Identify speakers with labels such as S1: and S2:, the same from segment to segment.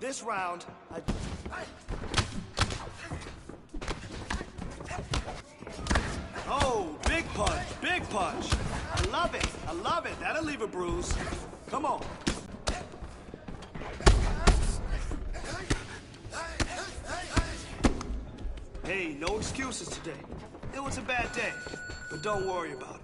S1: This round, Oh, big punch, big punch. I love it, I love it. That'll leave a bruise. Come on. Hey, no excuses today. It was a bad day, but don't worry about it.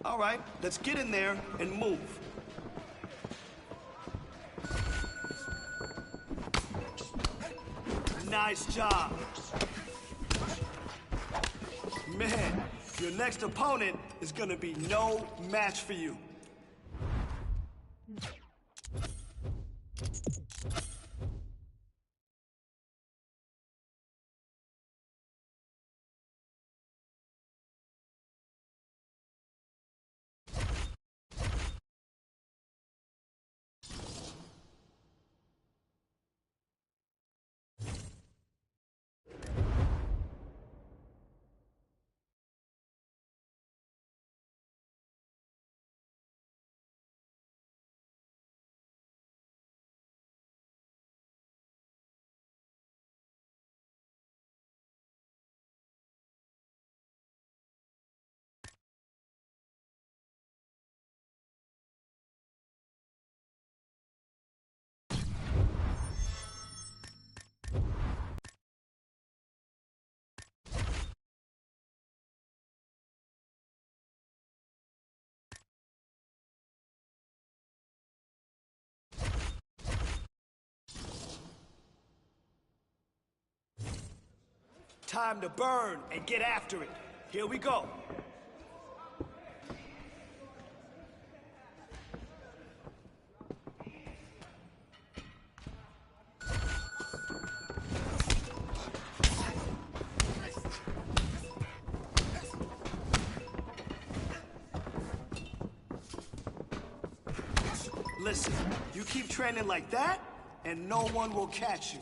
S1: All right, let's get in there and move. Nice job. Man, your next opponent is gonna be no match for you. Time to burn and get after it. Here we go. Listen, you keep training like that, and no one will catch you.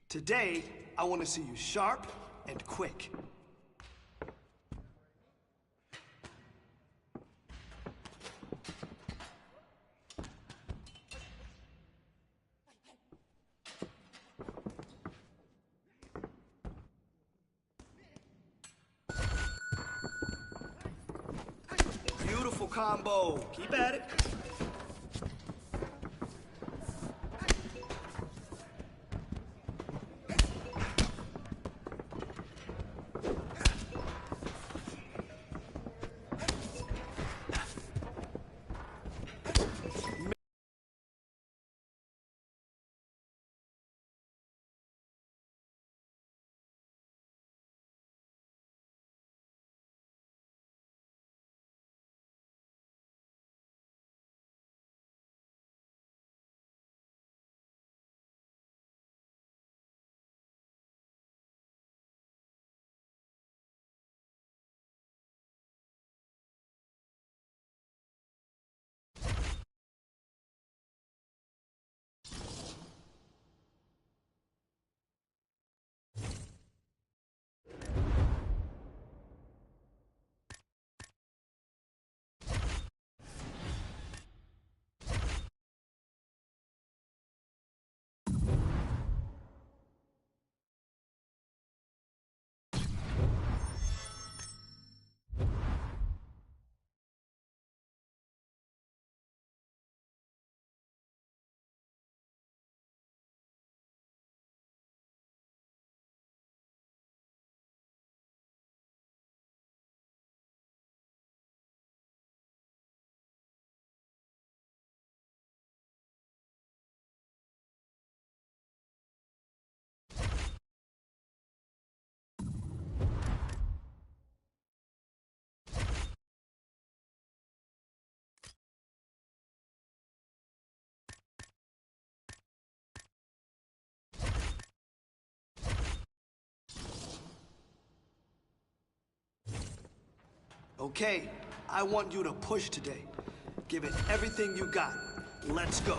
S1: Today, I want to see you sharp and quick. Beautiful combo. Keep at it. Okay, I want you to push today. Give it everything you got. Let's go.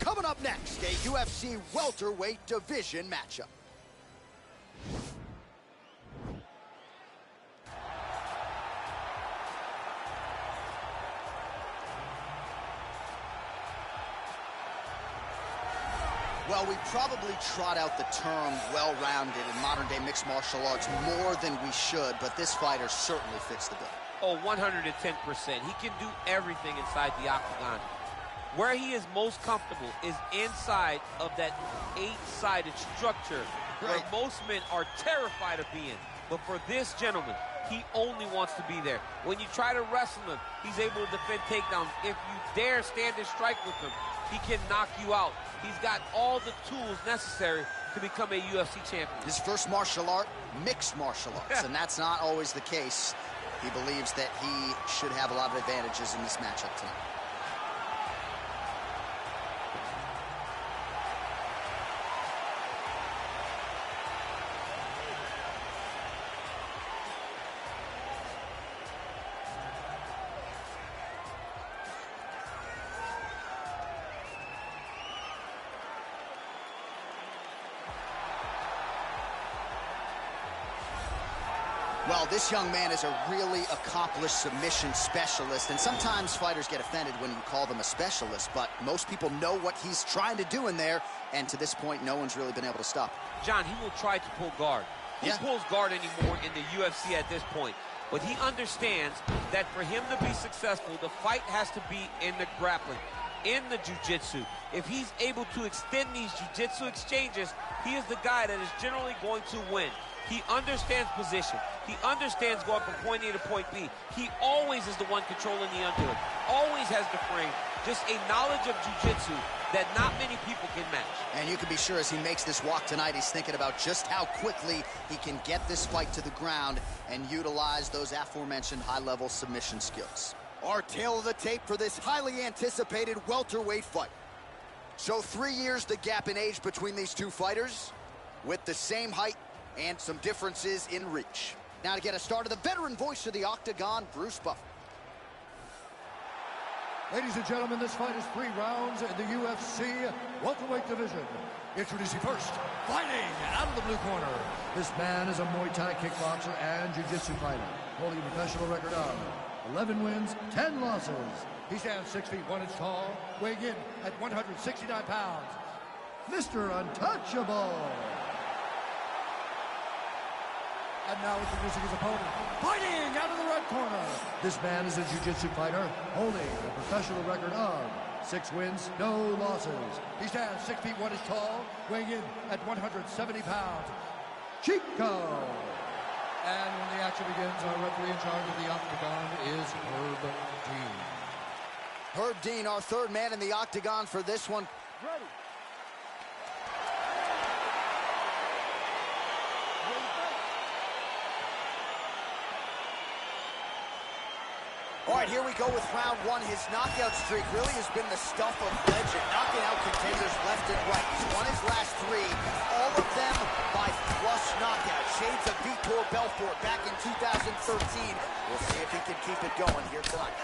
S2: Coming up next, a UFC welterweight division matchup. Well, we probably trot out the term well-rounded in modern-day mixed martial arts more than we should, but this fighter certainly fits the bill.
S3: Oh, 110%. He can do everything inside the octagon. Where he is most comfortable is inside of that 8-sided structure where most men are terrified of being. But for this gentleman, He only wants to be there. When you try to wrestle him, he's able to defend takedowns. If you dare stand and strike with him, he can knock you out. He's got all the tools necessary to become a UFC champion.
S2: His first martial art, mixed martial arts, and that's not always the case. He believes that he should have a lot of advantages in this matchup tonight. Well, this young man is a really accomplished submission specialist, and sometimes fighters get offended when you call them a specialist, but most people know what he's trying to do in there, and to this point, no one's really been able to stop him.
S3: John, he will try to pull guard. Who pulls guard anymore in the UFC at this point? But he understands that for him to be successful, the fight has to be in the grappling, in the jiu-jitsu. If he's able to extend these jiu-jitsu exchanges, he is the guy that is generally going to win. He understands position. He understands going from point A to point B. He always is the one controlling the underhook. Always has the frame. Just a knowledge of jiu-jitsu that not many people can match.
S2: And you can be sure as he makes this walk tonight, he's thinking about just how quickly he can get this fight to the ground and utilize those aforementioned high-level submission skills. Our tail of the tape for this highly anticipated welterweight fight. So 3 years the gap in age between these two fighters, with the same height and some differences in reach. Now to get us started, the veteran voice of the Octagon, Bruce Buffer.
S4: Ladies and gentlemen, this fight is 3 rounds in the UFC welterweight division. Introducing first, fighting out of the blue corner. This man is a Muay Thai kickboxer and jiu-jitsu fighter, holding a professional record of 11 wins, 10 losses. He stands 6 feet 1 inch tall, weighing in at 169 pounds. Mr. Untouchable. And now introducing his opponent, fighting out of the red corner. This man is a jiu-jitsu fighter, holding a professional record of 6 wins, no losses. He stands 6 feet 1 inch tall, weighing in at 170 pounds. Chico. And when the action begins, our referee in charge of the Octagon is Herb Dean.
S2: Herb Dean, our third man in the Octagon for this one.
S4: Ready.
S2: All right, here we go with round 1. His knockout streak really has been the stuff of legend, knocking out contenders left and right. He's won his last 3, all of them by flush knockout. Shades of Vitor Belfort back in 2013. We'll see if he can keep it going here tonight.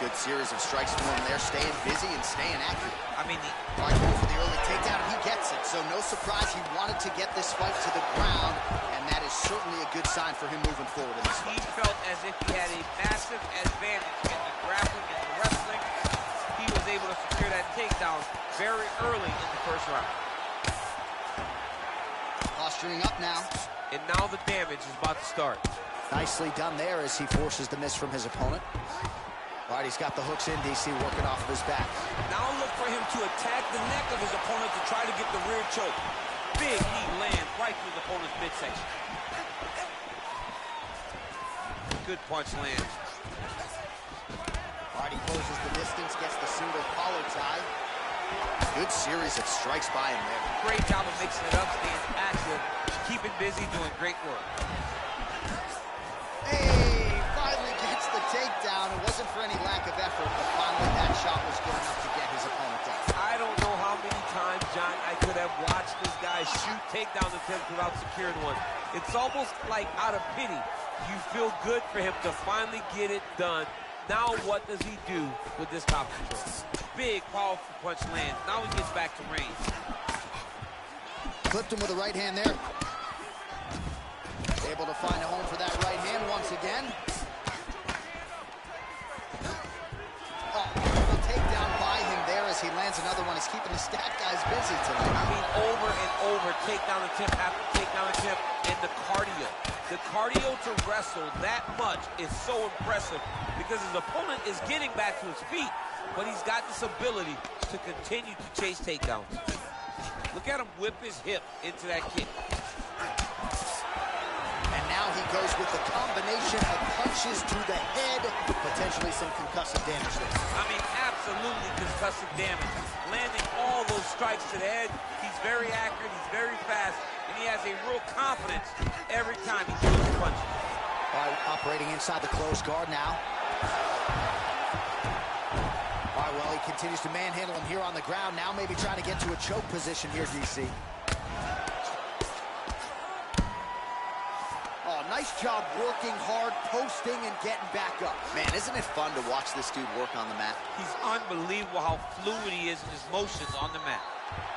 S2: Good series of strikes for him there, staying busy and staying accurate.
S3: I mean,
S2: Right, going for the early takedown, and he gets it. So no surprise he wanted to get this fight to the ground, and that is certainly a good sign for him moving forward in this fight.
S3: he felt as if he had a massive advantage in the grappling and the wrestling. He was able to secure that takedown very early in the first round.
S2: Posturing up now.
S3: And now the damage is about to start.
S2: Nicely done there as he forces the miss from his opponent. All right, he's got the hooks in, DC, working off of his back.
S5: Now look for him to attack the neck of his opponent to try to get the rear choke. Big knee lands right through the opponent's midsection.
S3: Good punch lands.
S2: All right, he closes the distance, gets the single collar tie. Good series of strikes by him there.
S3: Great job of mixing it up, staying active, keeping busy, doing great work.
S2: Hey, finally gets the takedown. It wasn't for any lack of effort, but finally that shot was good enough to get his opponent down.
S3: I don't know how many times, John, I could have watched this guy shoot takedown attempts without securing one. It's almost like out of pity. You feel good for him to finally get it done. Now what does he do with this top control? Big, powerful punch lands. Now he gets back to range.
S2: Clipped him with a right hand there. Able to find a home for that right hand once again. Oh, beautiful takedown by him there as he lands another one. He's keeping the stat guys busy tonight.
S3: I mean, over and over, takedown attempt after takedown attempt, and the cardio. The cardio to wrestle that much is so impressive because his opponent is getting back to his feet, but he's got this ability to continue to chase takedowns. Look at him whip his hip into that kick.
S2: And now he goes with the combination of punches to the head, potentially some concussive damage there.
S3: I mean, absolutely concussive damage. Landing all those strikes to the head. He's very accurate, he's very fast, and he has a real confidence every time he throws a punch.
S2: All right, operating inside the closed guard now. All right, well, he continues to manhandle him here on the ground. Now maybe trying to get to a choke position here, DC. Oh, nice job working hard, posting, and getting back up. Man, isn't it fun to watch this dude work on the mat?
S3: He's unbelievable how fluid he is in his motions on the mat.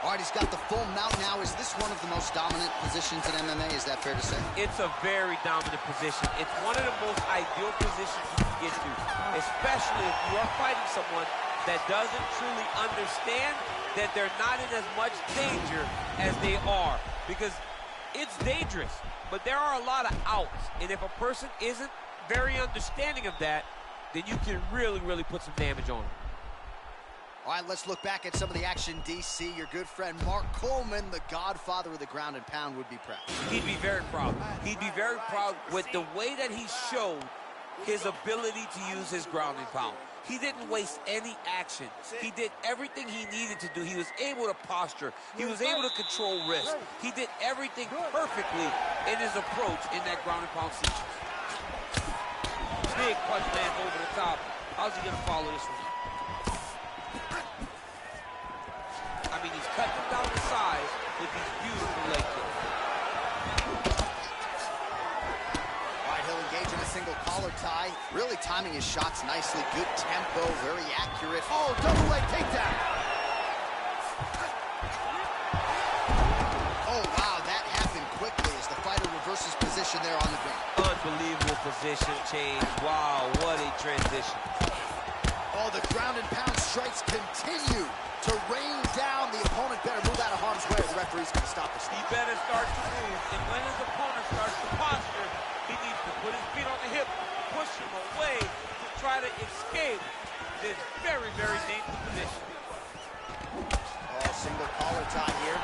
S2: All right, he's got the full mount now. Is this one of the most dominant positions in MMA? Is that fair to say?
S3: It's a very dominant position. It's one of the most ideal positions you can get to, especially if you are fighting someone that doesn't truly understand that they're not in as much danger as they are. Because it's dangerous, but there are a lot of outs. And if a person isn't very understanding of that, then you can really, really put some damage on them.
S2: All right, let's look back at some of the action, DC. Your good friend Mark Coleman, the godfather of the ground and pound, would be proud.
S3: He'd be very proud. He'd be very proud with the way that he showed his ability to use his ground and pound. He didn't waste any action. He did everything he needed to do. He was able to posture. He was able to control wrist. He did everything perfectly in his approach in that ground and pound section. Big punch lands over the top. How's he going to follow this one? I mean, he's cutting down the size with these beautiful leg kicks.
S2: All right, he'll engage in a single collar tie. Really timing his shots nicely. Good tempo, very accurate. Oh, double leg takedown. Oh, wow, that happened quickly as the fighter reverses position there on the ground.
S3: Unbelievable position change. Wow, what a transition.
S2: Oh, the ground and pound strikes continue to rain down. The opponent better move out of harm's way or the referee's going to stop this.
S3: He better start to move, and when his opponent starts to posture, he needs to put his feet on the hip, push him away to try to escape this very, very dangerous position.
S2: Oh, single collar tie here.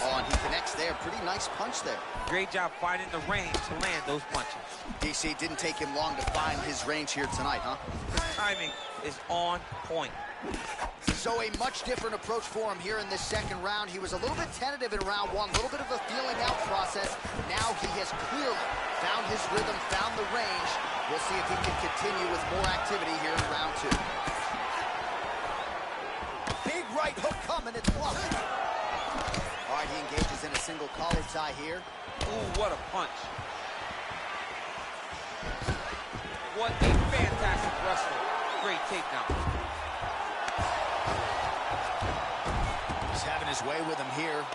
S2: Oh, and he connects there. Pretty nice punch there.
S3: Great job finding the range to land those punches.
S2: DC, didn't take him long to find his range here tonight, huh?
S3: The timing is on point.
S2: So a much different approach for him here in this second round. He was a little bit tentative in round one, a little bit of a feeling out process. Now he has clearly found his rhythm, found the range. We'll see if he can continue with more activity here in round two. Big right hook coming, it's blocked. All right, he engages in a single collar tie here.
S3: Ooh, what a punch. What a fantastic wrestler. Great takedown.
S2: He's having his way with him here.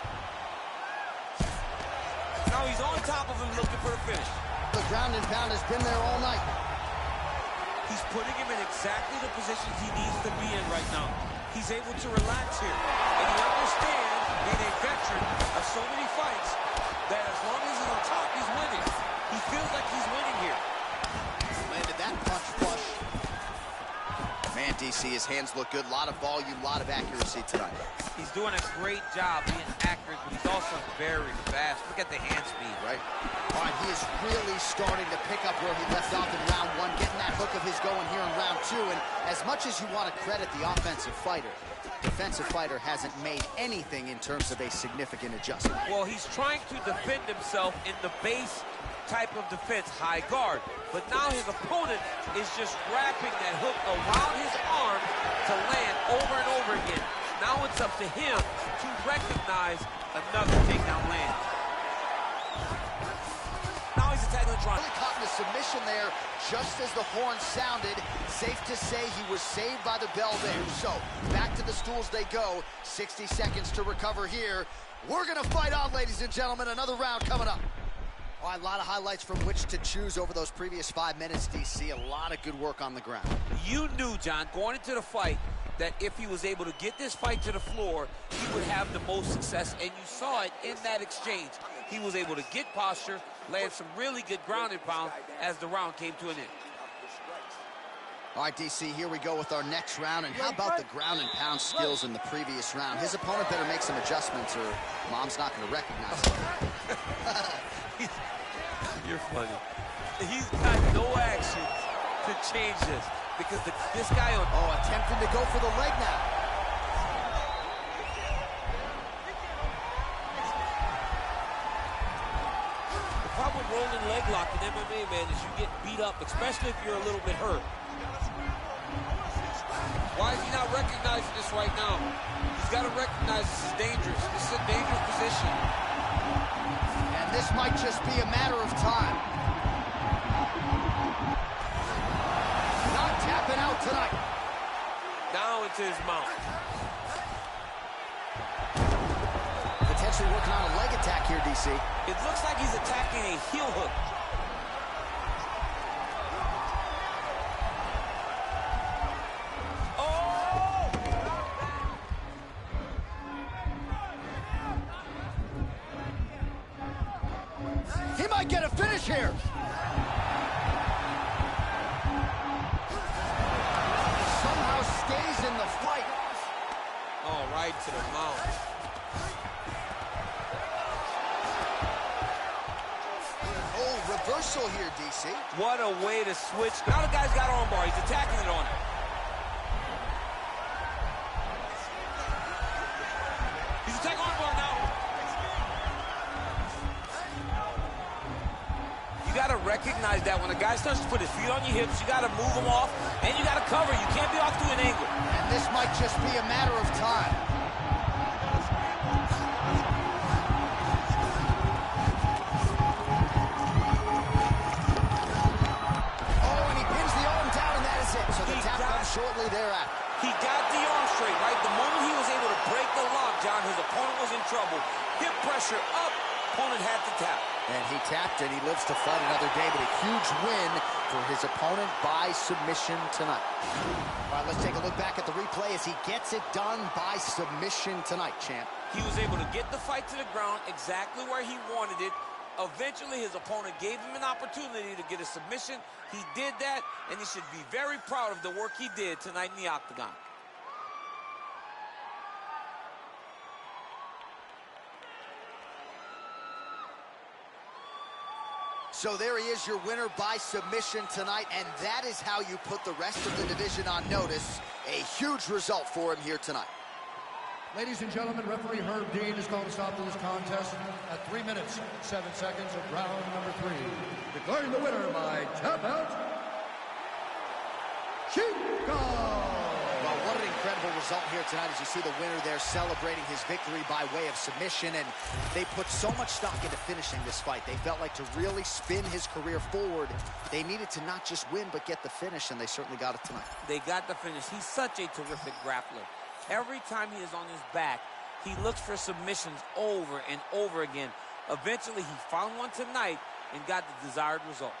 S3: Now he's on top of him looking for the finish.
S2: The ground and pound has been there all night.
S3: He's putting him in exactly the positions he needs to be in right now. He's able to relax here. And he understands, being a veteran of so many fights, that as long as he's on top, he's winning. He feels like he's winning here.
S2: Landed that punch flush. Man, DC, his hands look good. A lot of volume, a lot of accuracy tonight.
S3: He's doing a great job being accurate, but he's also very fast. Look at the hand speed.
S2: Right. All right, he is really starting to pick up where he left off in round one, getting that hook of his going here in round two. And as much as you want to credit the offensive fighter, defensive fighter hasn't made anything in terms of a significant adjustment.
S3: Well, he's trying to defend himself in the base type of defense, high guard. But now his opponent is just wrapping that hook around his arm to land over and over again. Now it's up to him to recognize another takedown land. Now he's attacking the triangle.
S2: Really caught in a submission there just as the horn sounded. Safe to say he was saved by the bell there. So back to the stools they go. 60 seconds to recover here. We're going to fight on, ladies and gentlemen. Another round coming up. All right, a lot of highlights from which to choose over those previous 5 minutes, DC. A lot of good work on the ground.
S3: You knew, John, going into the fight, that if he was able to get this fight to the floor, he would have the most success, and you saw it in that exchange. He was able to get posture, land some really good ground and pound as the round came to an end.
S2: All right, DC, here we go with our next round. And how about the ground and pound skills in the previous round? His opponent better make some adjustments or Mom's not going to recognize him.
S3: You're funny. He's got no action to change this because this guy...
S2: Oh, attempting to go for the leg now.
S5: The problem with rolling leg lock in MMA, man, is you get beat up, especially if you're a little bit hurt. Why is he not recognizing this right now? He's got to recognize this is dangerous. This is a dangerous position.
S2: And this might just be a matter of time. Not tapping out tonight.
S5: Down into his mouth.
S2: Potentially working on a leg attack here, DC.
S5: It looks like he's attacking a heel hook.
S2: He might get a finish here. Somehow stays in the fight.
S5: Oh, right to the mouth.
S2: Oh, reversal here, DC.
S5: What a way to switch. Now the guy's got armbar. He's attacking it on him. He's attacking armbar now. You got to recognize that when a guy starts to put his feet on your hips, you got to move him off, and you got to cover. You can't be off to an angle.
S2: And this might just be a matter of time. Oh, and he pins the arm down, and that is it. So the tap comes shortly thereafter.
S5: He got the arm straight, right? The moment he was able to break the lock, John, his opponent was in trouble. Hip pressure up, opponent had to tap.
S2: And he tapped, and he lives to fight another day, but a huge win for his opponent by submission tonight. All right, let's take a look back at the replay as he gets it done by submission tonight, champ.
S5: He was able to get the fight to the ground exactly where he wanted it. Eventually, his opponent gave him an opportunity to get a submission. He did that, and he should be very proud of the work he did tonight in the octagon.
S2: So there he is, your winner by submission tonight, and that is how you put the rest of the division on notice. A huge result for him here tonight.
S4: Ladies and gentlemen, referee Herb Dean has called a stop to this contest at 3 minutes, 7 seconds of round number 3. Declaring the winner by tap out, Chump.
S2: Well, what an incredible result here tonight as you see the winner there celebrating his victory by way of submission, and they put so much stock into finishing this fight. They felt like to really spin his career forward, they needed to not just win but get the finish, and they certainly got it tonight.
S5: They got the finish. He's such a terrific grappler. Every time he is on his back, he looks for submissions over and over again. Eventually, he found one tonight and got the desired result.